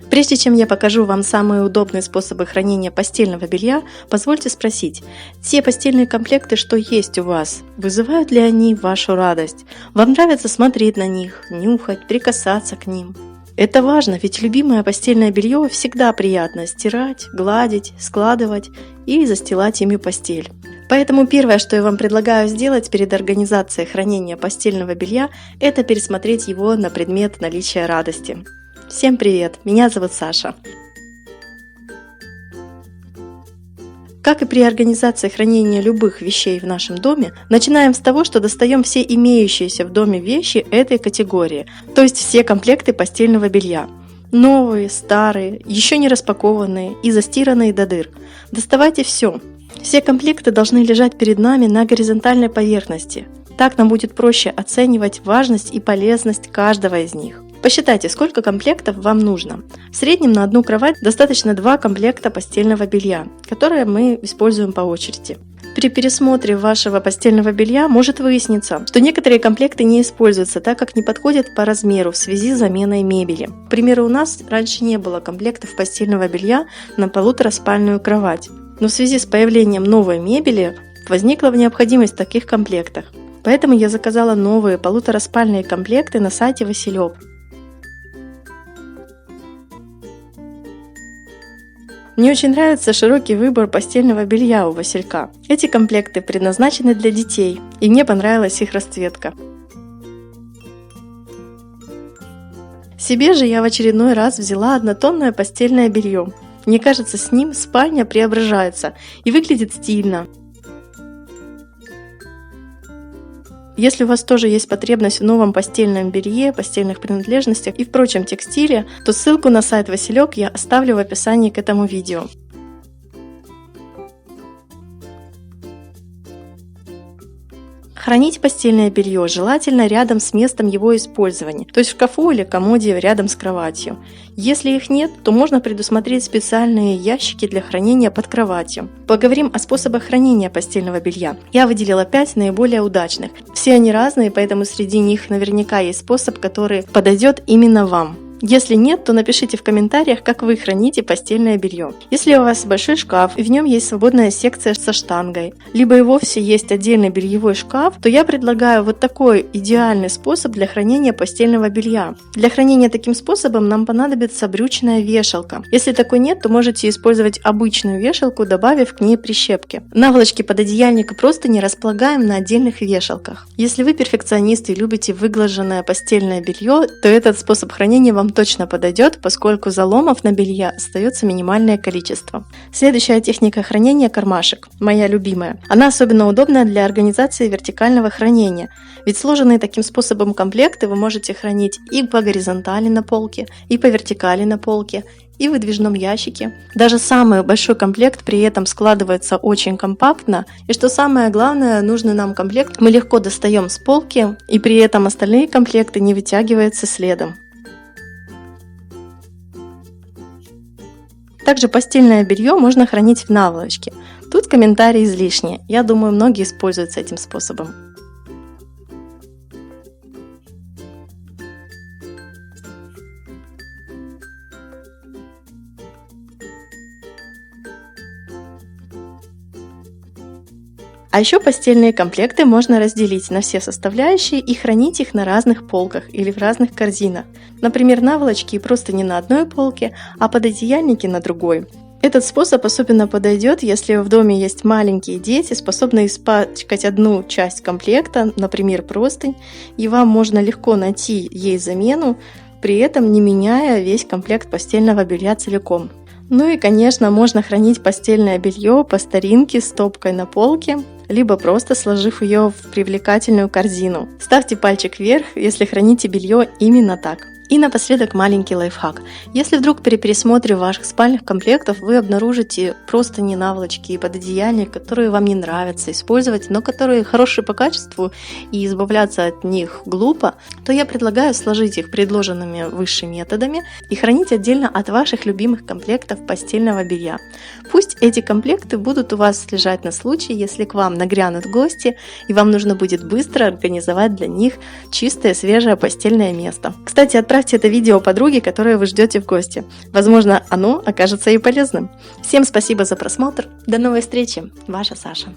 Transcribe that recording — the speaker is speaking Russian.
Прежде чем я покажу вам самые удобные способы хранения постельного белья, позвольте спросить, те постельные комплекты, что есть у вас, вызывают ли они вашу радость? Вам нравится смотреть на них, нюхать, прикасаться к ним? Это важно, ведь любимое постельное белье всегда приятно стирать, гладить, складывать и застилать ими постель. Поэтому первое, что я вам предлагаю сделать перед организацией хранения постельного белья, это пересмотреть его на предмет наличия радости. Всем привет! Меня зовут Саша. Как и при организации хранения любых вещей в нашем доме, начинаем с того, что достаем все имеющиеся в доме вещи этой категории, то есть все комплекты постельного белья. Новые, старые, еще не распакованные и застиранные до дыр. Доставайте все. Все комплекты должны лежать перед нами на горизонтальной поверхности. Так нам будет проще оценивать важность и полезность каждого из них. Посчитайте, сколько комплектов вам нужно. В среднем на одну кровать достаточно 2 комплекта постельного белья, которые мы используем по очереди. При пересмотре вашего постельного белья может выясниться, что некоторые комплекты не используются, так как не подходят по размеру в связи с заменой мебели. К примеру, у нас раньше не было комплектов постельного белья на 1,5-спальную кровать, но в связи с появлением новой мебели возникла необходимость в таких комплектах. Поэтому я заказала новые 1,5-спальные комплекты на сайте Василёк. Мне очень нравится широкий выбор постельного белья у Василька. Эти комплекты предназначены для детей, и мне понравилась их расцветка. Себе же я в очередной раз взяла однотонное постельное белье. Мне кажется, с ним спальня преображается и выглядит стильно. Если у вас тоже есть потребность в новом постельном белье, постельных принадлежностях и в прочем текстиле, то ссылку на сайт Василёк я оставлю в описании к этому видео. Хранить постельное белье желательно рядом с местом его использования, то есть в шкафу или комоде рядом с кроватью. Если их нет, то можно предусмотреть специальные ящики для хранения под кроватью. Поговорим о способах хранения постельного белья. Я выделила 5 наиболее удачных. Все они разные, поэтому среди них наверняка есть способ, который подойдет именно вам. Если нет, то напишите в комментариях, как вы храните постельное белье. Если у вас большой шкаф и в нем есть свободная секция со штангой, либо и вовсе есть отдельный бельевой шкаф, то я предлагаю вот такой идеальный способ для хранения постельного белья. Для хранения таким способом нам понадобится брючная вешалка. Если такой нет, то можете использовать обычную вешалку, добавив к ней прищепки. Наволочки под одеяльник просто не располагаем на отдельных вешалках. Если вы перфекционист и любите выглаженное постельное белье, то этот способ хранения вам точно подойдет, поскольку заломов на белье остается минимальное количество. Следующая техника хранения – кармашек, моя любимая. Она особенно удобна для организации вертикального хранения, ведь сложенные таким способом комплекты вы можете хранить и по горизонтали на полке, и по вертикали на полке, и в выдвижном ящике. Даже самый большой комплект при этом складывается очень компактно, и что самое главное, нужный нам комплект мы легко достаем с полки, и при этом остальные комплекты не вытягиваются следом. Также постельное белье можно хранить в наволочке. Тут комментарии излишние. Я думаю, многие используются этим способом. А еще постельные комплекты можно разделить на все составляющие и хранить их на разных полках или в разных корзинах. Например, наволочки и простыни на одной полке, а пододеяльники на другой. Этот способ особенно подойдет, если в доме есть маленькие дети, способные испачкать одну часть комплекта, например, простынь, и вам можно легко найти ей замену, при этом не меняя весь комплект постельного белья целиком. Ну и, конечно, можно хранить постельное белье по старинке стопкой на полке, либо просто сложив ее в привлекательную корзину. Ставьте пальчик вверх, если храните белье именно так. И напоследок маленький лайфхак. Если вдруг при пересмотре ваших спальных комплектов вы обнаружите простыни, наволочки и пододеяльник, которые вам не нравятся использовать, но которые хорошие по качеству и избавляться от них глупо, то я предлагаю сложить их предложенными выше методами и хранить отдельно от ваших любимых комплектов постельного белья. Пусть эти комплекты будут у вас лежать на случай, если к вам нагрянут гости и вам нужно будет быстро организовать для них чистое свежее постельное место. Кстати, отправьте отправьте это видео подруге, которую вы ждете в гости. Возможно, оно окажется ей полезным. Всем спасибо за просмотр. До новой встречи. Ваша Саша.